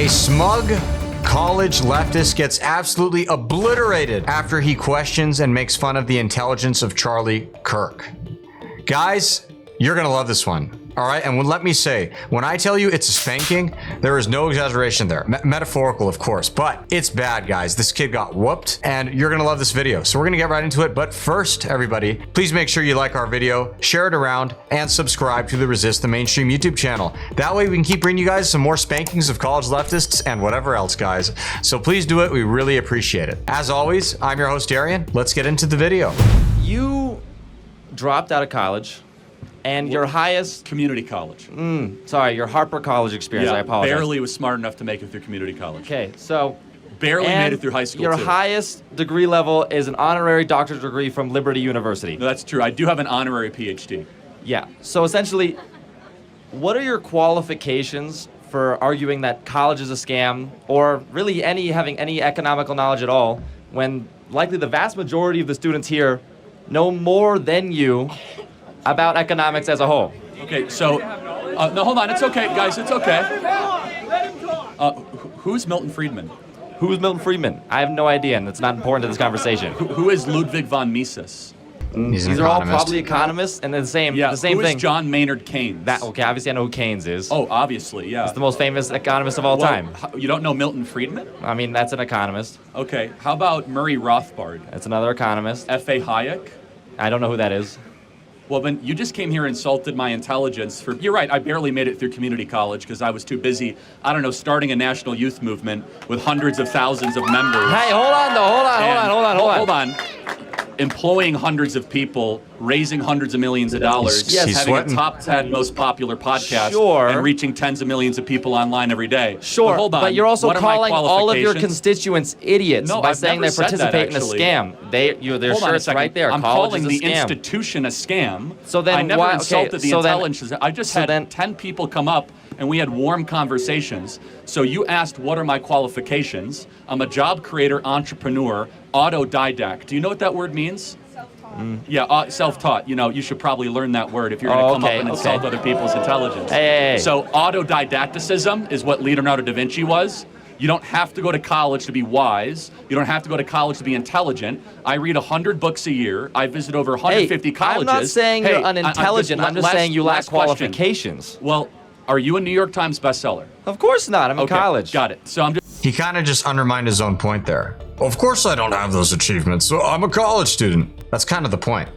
A smug college leftist gets absolutely obliterated after he questions and makes fun of the intelligence of Charlie Kirk. Guys, you're gonna love this one. All right, and let me say, when I tell you it's a spanking, there is no exaggeration there. Metaphorical, of course, but it's bad, guys. This kid got whooped, and you're gonna love this video. So we're gonna get right into it, but first, everybody, please make sure you like our video, share it around, and subscribe to the Resist the Mainstream YouTube channel. That way we can keep bringing you guys some more spankings of college leftists and whatever else, guys. So please do it, we really appreciate it. As always, I'm your host, Darian. Let's get into the video. You dropped out of college. And your highest... Community college. Sorry, your Harper College experience, Yeah, I apologize. barely was smart enough to make it through community college. Okay, so... Barely made it through high school, your too. highest degree level is an honorary doctorate degree from Liberty University. No, that's true. I do have an honorary PhD. Yeah, so essentially, what are your qualifications for arguing that college is a scam, or really having any economical knowledge at all, when likely the vast majority of the students here know more than you about economics as a whole? Okay, so, no, hold on, it's okay, guys, it's okay. Who's Milton Friedman? Who's Milton Friedman? I have no idea, and it's not important to this conversation. Who is Ludwig von Mises? He's an These are all economist. probably economists, and the same Yeah, thing. who is John Maynard Keynes? Okay, obviously I know who Keynes is. Oh, obviously, yeah. He's the most famous economist of all time. You don't know Milton Friedman? I mean, that's an economist. Okay, how about Murray Rothbard? That's another economist. F.A. Hayek? I don't know who that is. Well, then you just came here and insulted my intelligence for... You're right, I barely made it through community college because I was too busy, I don't know, starting a national youth movement with hundreds of thousands of members. Hey, hold on, though, hold on. Employing hundreds of people, raising hundreds of millions of dollars, Yes, having sweating. a top 10 most popular podcast, Sure. and reaching tens of millions of people online every day. Sure, But hold on. but you're also What are my calling all of your qualifications? constituents idiots No, by I've saying never they said that, participate in a actually. scam. Their Hold on a shirt's second. right there. I'm College calling is a the scam. institution a scam. So then I never why- okay, insulted the so then- intelligence. I just so had then- 10 people come up and we had warm conversations. So you asked, what are my qualifications? I'm a job creator, entrepreneur, autodidact. Do you know what that word means? Yeah, self-taught. You know, you should probably learn that word if you're going to come up and insult other people's intelligence. Hey. So autodidacticism is what Leonardo da Vinci was. You don't have to go to college to be wise. You don't have to go to college to be intelligent. I read 100 books a year. I visit over 150 colleges. I'm not saying you're unintelligent. I'm just saying you lack qualifications. Well, are you a New York Times bestseller? Of course not. I'm in college. Got it. So I'm just... He kind of just undermined his own point there. Of course I don't have those achievements, so I'm a college student. That's kind of the point.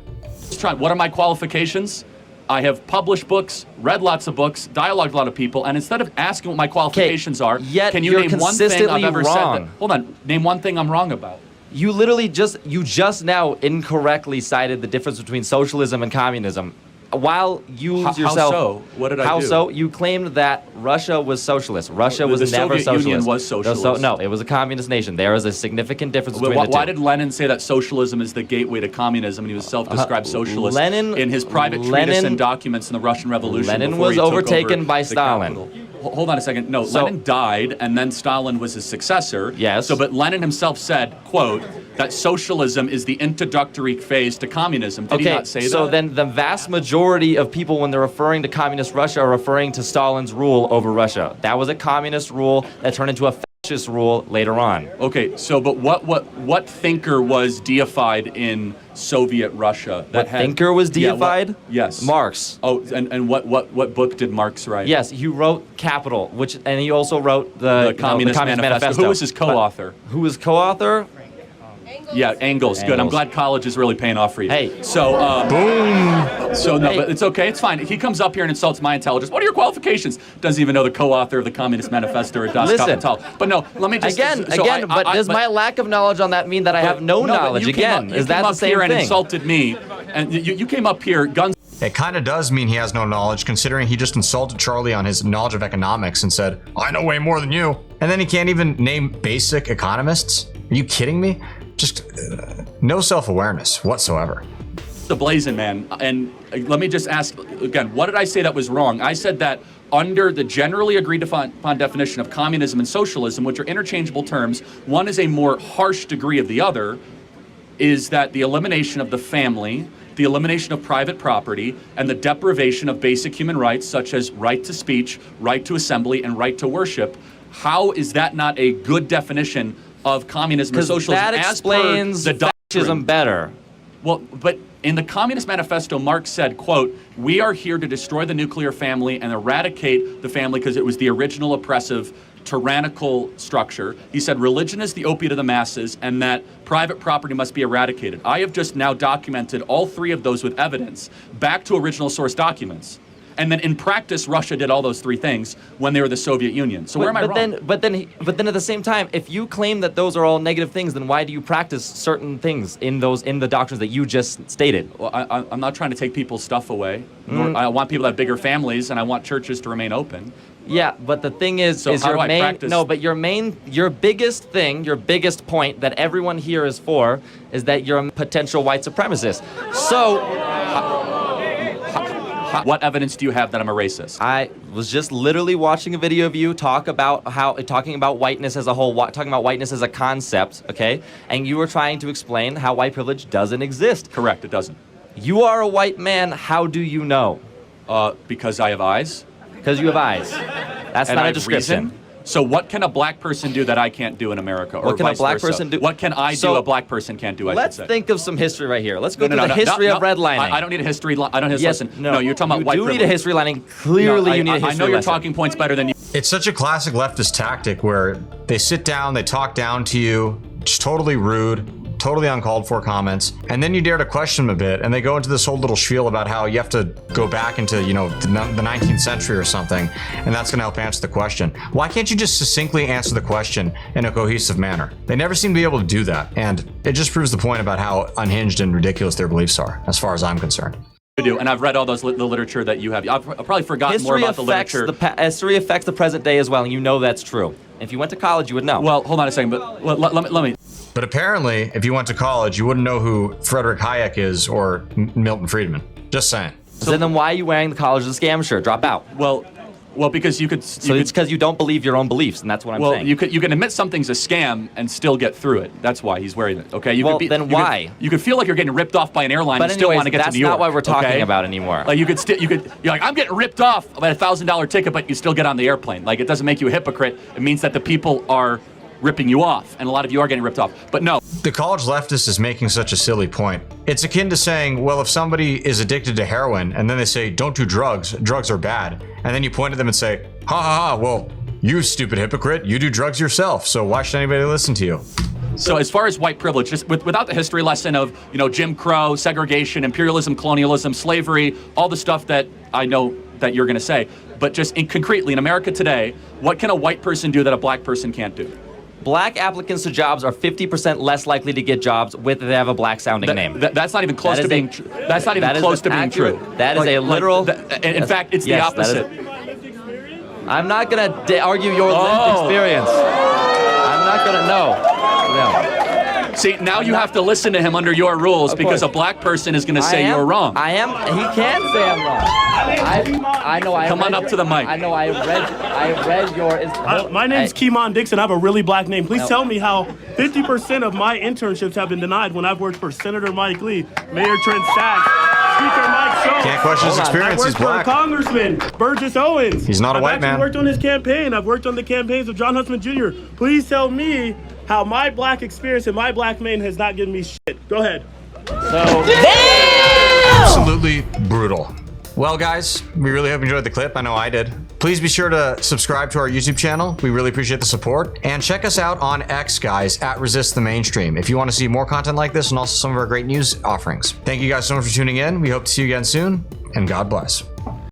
trying. What are my qualifications? I have published books, read lots of books, dialogued with a lot of people, and instead of asking what my qualifications are, can you name one thing I've ever said that, hold on, name one thing I'm wrong about. You literally just now incorrectly cited the difference between socialism and communism. While you yourself... How so? What did I do? How so? You claimed that Russia was socialist. Russia was never socialist. The socialist. Soviet Union was socialist. No, it was a communist nation. There is a significant difference between the two. Why did Lenin say that socialism is the gateway to communism, and he was self-described socialist in his private treatise and documents in the Russian Revolution? Lenin was overtaken by Stalin. Hold on a second. No, Lenin died, and then Stalin was his successor. Yes. So, but Lenin himself said, quote, that socialism is the introductory phase to communism. Did he not say that? So then the vast majority of people, when they're referring to communist Russia, are referring to Stalin's rule over Russia. That was a communist rule that turned into a fascist rule later on. Okay, so but what thinker was deified in Soviet Russia? What thinker was deified? Yes. Marx. Oh, and what book did Marx write? Yes, he wrote Capital, and he also wrote the Communist Manifesto. Who was his co-author? Who was co-author? Yeah, Engels. Good. I'm glad college is really paying off for you. Hey. So, Boom. So no, but it's okay. It's fine. He comes up here and insults my intelligence. What are your qualifications? Doesn't even know the co-author of the Communist Manifesto or Das Kapital. But no, let me just but does my lack of knowledge on that mean that I have no knowledge? Again, is that the same thing? You came up here and insulted me, and you came up here guns. It kind of does mean he has no knowledge, considering he just insulted Charlie on his knowledge of economics and said, I know way more than you. And then he can't even name basic economists? Are you kidding me? Just no self-awareness whatsoever. The blazing man. And let me just ask again, what did I say that was wrong? I said that under the generally agreed upon definition of communism and socialism, which are interchangeable terms, one is a more harsh degree of the other, is that the elimination of the family, the elimination of private property, and the deprivation of basic human rights such as right to speech, right to assembly, and right to worship How is that not a good definition of communism or Because socialism that as explains per the fascism doctrine? better. Well, but in the Communist Manifesto, Marx said, quote, "We are here to destroy the nuclear family and eradicate the family because it was the original oppressive, tyrannical structure." He said, "Religion is the opiate of the masses and that private property must be eradicated." I have just now documented all three of those with evidence back to original source documents. And then in practice, Russia did all those three things when they were the Soviet Union. So where am I wrong? But then at the same time, if you claim that those are all negative things, then why do you practice certain things in the doctrines that you just stated? Well, I'm not trying to take people's stuff away. I want people to have bigger families, and I want churches to remain open. Yeah, but the thing is how your do I main practice? no, but your biggest thing, your biggest point that everyone here is for is that you're a potential white supremacist. So. What evidence do you have that I'm a racist? I was just literally watching a video of you talking about whiteness as a whole, talking about whiteness as a concept, okay? And you were trying to explain how white privilege doesn't exist. Correct, it doesn't. You are a white man. How do you know? Because I have eyes. Because you have eyes. That's And not I a have description. reason. So what can a black person do that I can't do in America? Or What can a vice black versa? person do? What can I So, do a black person can't do, I should Let's say? think of some history right here. Let's go through the history of redlining. I don't need a history. I don't need a Yes, lesson. No, you're talking about white You do privilege. need a history lining. Clearly, you need a history I know your lesson. talking points better than you. It's such a classic leftist tactic where they sit down, they talk down to you, just totally rude, totally uncalled for comments, and then you dare to question them a bit, and they go into this whole little spiel about how you have to go back into, the 19th century or something, and that's going to help answer the question. Why can't you just succinctly answer the question in a cohesive manner? They never seem to be able to do that, and it just proves the point about how unhinged and ridiculous their beliefs are, as far as I'm concerned. Do, and I've read all the literature that you have. I've probably forgotten more about the literature. History affects the present day as well, and you know that's true. If you went to college, you would know. Well, hold on a second, but let me. But apparently, if you went to college, you wouldn't know who Frederick Hayek is or Milton Friedman. Just saying. So then why are you wearing the college of the scam shirt? Drop out. Well, because you could. So it's because you don't believe your own beliefs, and that's what I'm saying. Well, you can admit something's a scam and still get through it. That's why he's wearing it. Okay. Why? You could feel like you're getting ripped off by an airline But and still want to get to New York. that's not what we're talking okay? about anymore. Like you're like, I'm getting ripped off by a $1,000 ticket, but you still get on the airplane. Like it doesn't make you a hypocrite. It means that the people are ripping you off, and a lot of you are getting ripped off. But no. The college leftist is making such a silly point. It's akin to saying, well, if somebody is addicted to heroin and then they say, don't do drugs are bad. And then you point at them and say, ha ha ha, well, you stupid hypocrite, you do drugs yourself, so why should anybody listen to you? So as far as white privilege, just without the history lesson of, Jim Crow, segregation, imperialism, colonialism, slavery, all the stuff that I know that you're going to say, but just concretely in America today, what can a white person do that a black person can't do? Black applicants to jobs are 50% less likely to get jobs if they have a black-sounding name. That's not even close to being true. That's not even close to being true. That is a literal. In fact, it's the opposite. I'm not gonna argue your lived experience. I'm not gonna. No. See, now you have to listen to him under your rules because a black person is going to say you're wrong. I am. He can say I'm wrong. I know. Come on up to the mic. I know. I read your. My name's Keemon Dixon. I have a really black name. Please tell me how 50% of my internships have been denied when I've worked for Senator Mike Lee, Mayor Trent Sachs, Speaker Mike Schultz. Can't question his experience, I he's worked black. for Congressman Burgess Owens. He's not a white man. I've worked on his campaign. I've worked on the campaigns of John Huntsman Jr. Please tell me how my black experience and my black name has not given me shit. Go ahead. Absolutely brutal. Well, guys, we really hope you enjoyed the clip. I know I did. Please be sure to subscribe to our YouTube channel. We really appreciate the support. And check us out on X, guys, at Resist the Mainstream, if you want to see more content like this and also some of our great news offerings. Thank you guys so much for tuning in. We hope to see you again soon, and God bless.